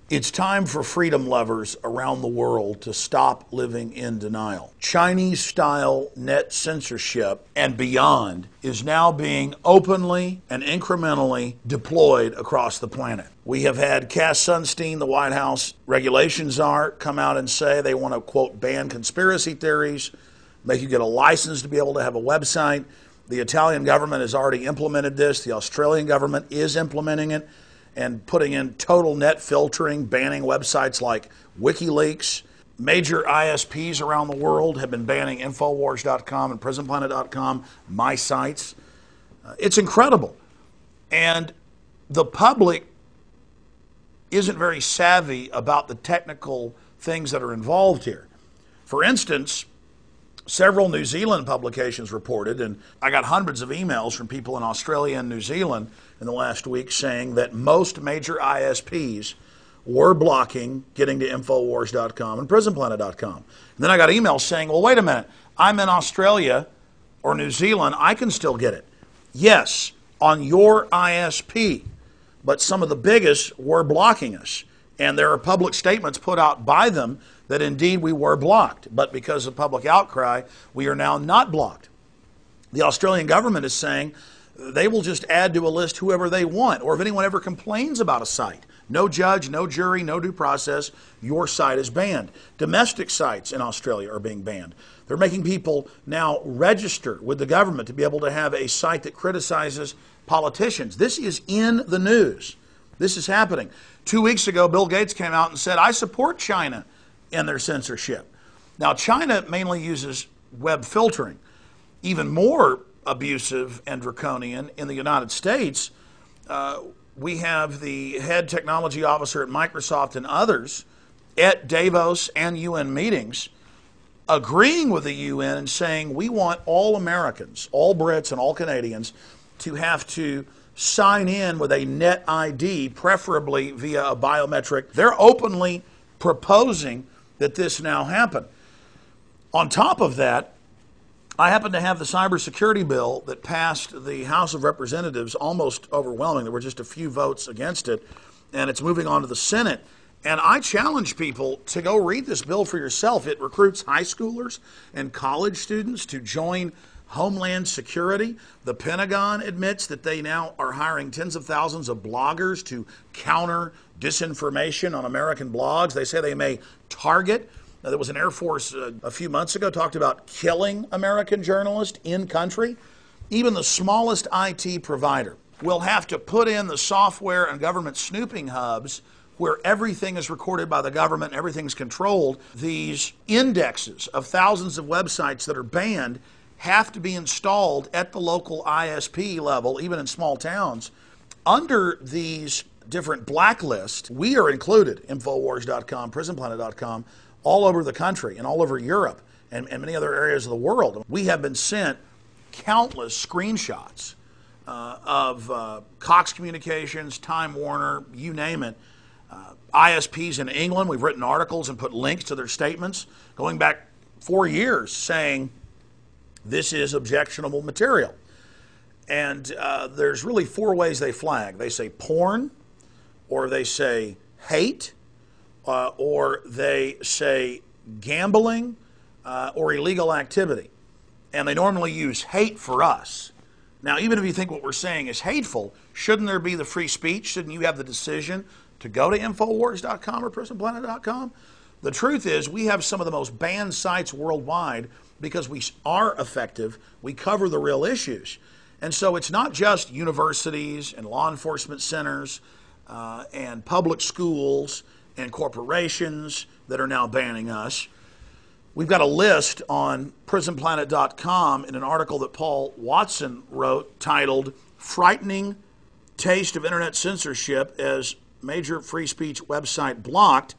It's time for freedom lovers around the world to stop living in denial. Chinese-style net censorship and beyond is now being openly and incrementally deployed across the planet. We have had Cass Sunstein, the White House regulations czar, come out and say they want to, quote, ban conspiracy theories, make you get a license to be able to have a website. The Italian government has already implemented this. The Australian government is implementing it and putting in total net filtering, banning websites like WikiLeaks. Major ISPs around the world have been banning Infowars.com and PrisonPlanet.com, my sites. It's incredible. And the public isn't very savvy about the technical things that are involved here. For instance, several New Zealand publications reported, and I got hundreds of emails from people in Australia and New Zealand in the last week saying that most major ISPs were blocking getting to Infowars.com and PrisonPlanet.com. And then I got emails saying, well, wait a minute, I'm in Australia or New Zealand, I can still get it. Yes, on your ISP, but some of the biggest were blocking us. And there are public statements put out by them that indeed we were blocked. But because of public outcry, we are now not blocked. The Australian government is saying they will just add to a list whoever they want, or if anyone ever complains about a site. No judge, no jury, no due process, your site is banned. Domestic sites in Australia are being banned. They're making people now register with the government to be able to have a site that criticizes politicians. This is in the news. This is happening. 2 weeks ago, Bill Gates came out and said, I support China in their censorship. Now, China mainly uses web filtering. Even more abusive and draconian in the United States, we have the head technology officer at Microsoft and others at Davos and UN meetings agreeing with the UN and saying we want all Americans, all Brits and all Canadians to have to sign in with a net ID, preferably via a biometric. They're openly proposing that this now happen. On top of that, I happen to have the cybersecurity bill that passed the House of Representatives almost overwhelming. There were just a few votes against it, and it's moving on to the Senate. And I challenge people to go read this bill for yourself. It recruits high schoolers and college students to join Homeland Security. The Pentagon admits that they now are hiring tens of thousands of bloggers to counter disinformation on American blogs. They say they may target. There was an Air Force a few months ago talked about killing American journalists in country. Even the smallest IT provider will have to put in the software and government snooping hubs where everything is recorded by the government, everything's controlled. These indexes of thousands of websites that are banned have to be installed at the local ISP level, even in small towns. Under these different blacklists, we are included, Infowars.com, PrisonPlanet.com, all over the country and all over Europe and many other areas of the world. We have been sent countless screenshots of Cox Communications, Time Warner, you name it. ISPs in England, we've written articles and put links to their statements going back 4 years saying this is objectionable material. And there's really 4 ways they flag. They say porn, or they say hate, or they say gambling, or illegal activity. And they normally use hate for us. Now, even if you think what we're saying is hateful, shouldn't there be the free speech? Shouldn't you have the decision to go to Infowars.com or PrisonPlanet.com? The truth is we have some of the most banned sites worldwide because we are effective. We cover the real issues. And so it's not just universities and law enforcement centers and public schools and corporations that are now banning us. We've got a list on PrisonPlanet.com in an article that Paul Watson wrote titled Frightening Taste of Internet Censorship as Major Free Speech Website Blocked.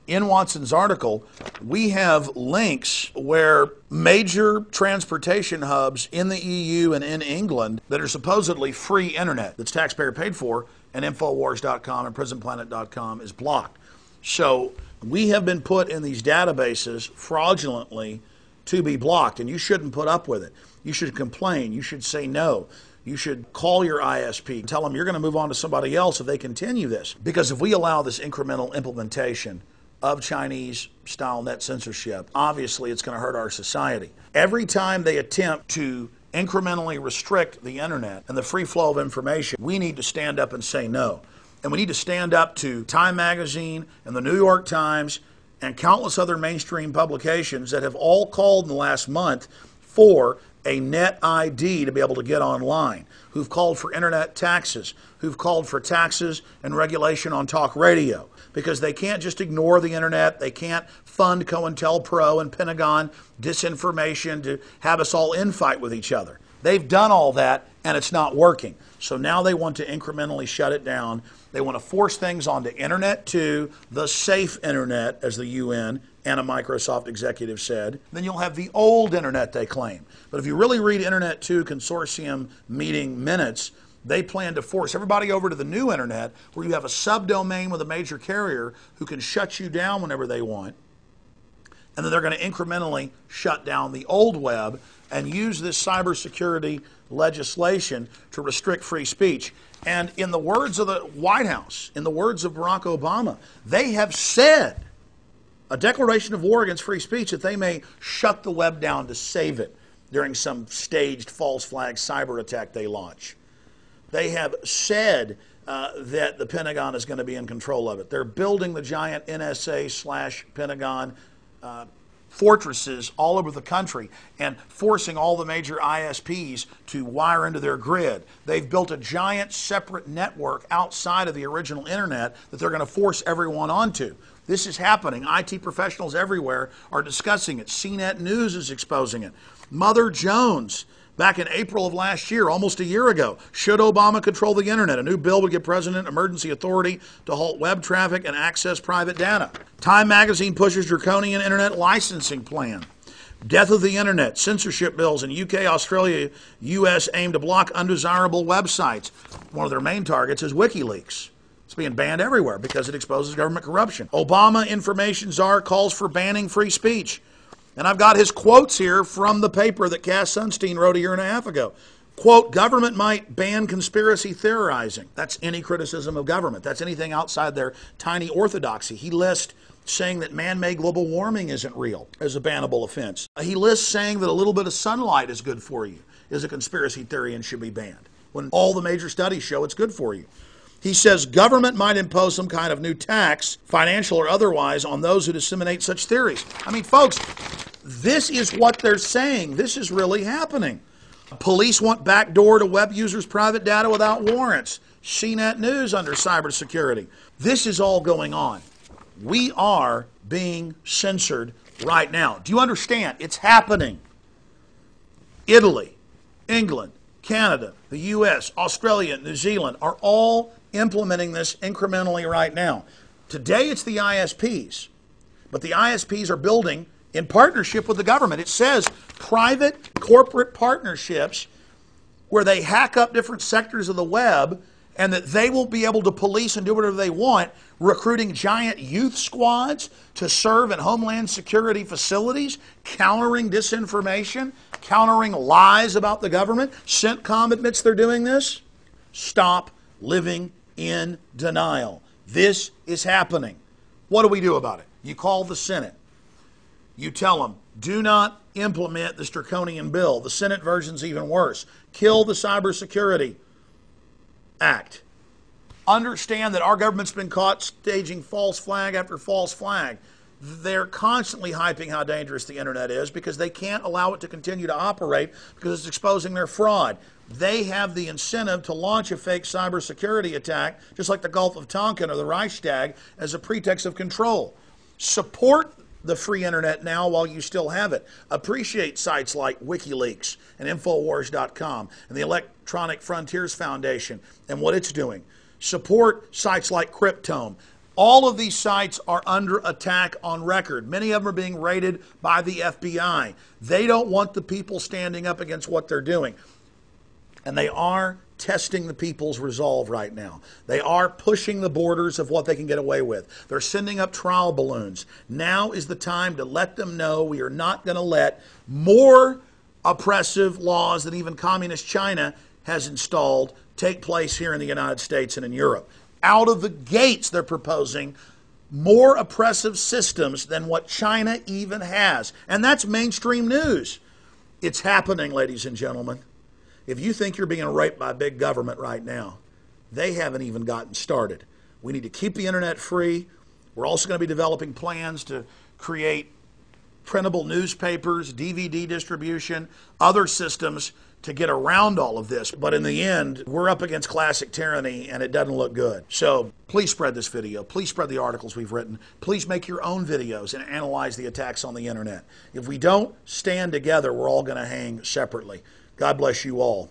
In Watson's article, we have links where major transportation hubs in the EU and in England that are supposedly free internet, that's taxpayer paid for, and Infowars.com and PrisonPlanet.com is blocked. So we have been put in these databases fraudulently to be blocked, and you shouldn't put up with it. You should complain. You should say no. You should call your ISP and tell them you're going to move on to somebody else if they continue this. Because if we allow this incremental implementation of Chinese-style net censorship, obviously it's going to hurt our society. Every time they attempt to incrementally restrict the internet and the free flow of information, we need to stand up and say no. And we need to stand up to Time Magazine and the New York Times and countless other mainstream publications that have all called in the last month for a net ID to be able to get online, who've called for internet taxes, who've called for taxes and regulation on talk radio, because they can't just ignore the internet. They can't fund COINTELPRO and Pentagon disinformation to have us all infight with each other. They've done all that, and it's not working. So now they want to incrementally shut it down. They want to force things onto Internet 2, the safe internet, as the UN and a Microsoft executive said. Then you'll have the old internet, they claim. But if you really read Internet 2 consortium meeting minutes, they plan to force everybody over to the new internet, where you have a subdomain with a major carrier who can shut you down whenever they want. And then they're going to incrementally shut down the old web and use this cybersecurity legislation to restrict free speech. And in the words of the White House, in the words of Barack Obama, they have said a declaration of war against free speech, that they may shut the web down to save it during some staged false flag cyber attack they launch. They have said that the Pentagon is going to be in control of it. They're building the giant NSA/Pentagon fortresses all over the country and forcing all the major ISPs to wire into their grid. They've built a giant separate network outside of the original internet that they're going to force everyone onto. This is happening. IT professionals everywhere are discussing it. CNET News is exposing it. Mother Jones, back in April of last year, almost a year ago, should Obama control the internet? A new bill would give President emergency authority to halt web traffic and access private data. Time Magazine pushes draconian internet licensing plan. Death of the internet. Censorship bills in UK, Australia, US aim to block undesirable websites. One of their main targets is WikiLeaks. It's being banned everywhere because it exposes government corruption. Obama information czar calls for banning free speech. And I've got his quotes here from the paper that Cass Sunstein wrote a year and a half ago. Quote, government might ban conspiracy theorizing. That's any criticism of government. That's anything outside their tiny orthodoxy. He lists saying that man-made global warming isn't real as a bannable offense. He lists saying that a little bit of sunlight is good for you is a conspiracy theory and should be banned, when all the major studies show it's good for you. He says government might impose some kind of new tax, financial or otherwise, on those who disseminate such theories. I mean, folks, this is what they're saying. This is really happening. Police want backdoor to web users' private data without warrants. CNET News under cybersecurity. This is all going on. We are being censored right now. Do you understand? It's happening. Italy, England, Canada, the US, Australia, New Zealand are all implementing this incrementally right now. Today it's the ISPs, but the ISPs are building in partnership with the government. It says private corporate partnerships where they hack up different sectors of the web and that they will be able to police and do whatever they want, recruiting giant youth squads to serve in Homeland Security facilities, countering disinformation, countering lies about the government. CENTCOM admits they're doing this. Stop living in denial. This is happening. What do we do about it? You call the Senate. You tell them, do not implement this draconian bill. The Senate version's even worse. Kill the Cybersecurity Act. Understand that our government's been caught staging false flag after false flag. They're constantly hyping how dangerous the internet is because they can't allow it to continue to operate because it's exposing their fraud. They have the incentive to launch a fake cybersecurity attack, just like the Gulf of Tonkin or the Reichstag, as a pretext of control. Support the free internet now while you still have it. Appreciate sites like WikiLeaks and Infowars.com and the Electronic Frontiers Foundation and what it's doing. Support sites like Cryptome. All of these sites are under attack on record. Many of them are being raided by the FBI. They don't want the people standing up against what they're doing. And they are testing the people's resolve right now. They are pushing the borders of what they can get away with. They're sending up trial balloons. Now is the time to let them know we are not going to let more oppressive laws than even communist China has installed take place here in the United States and in Europe. Out of the gates, they're proposing more oppressive systems than what China even has. And that's mainstream news. It's happening, ladies and gentlemen. If you think you're being raped by big government right now, they haven't even gotten started. We need to keep the internet free. We're also going to be developing plans to create printable newspapers, DVD distribution, other systems to get around all of this. But in the end, we're up against classic tyranny, and it doesn't look good. So please spread this video. Please spread the articles we've written. Please make your own videos and analyze the attacks on the internet. If we don't stand together, we're all going to hang separately. God bless you all.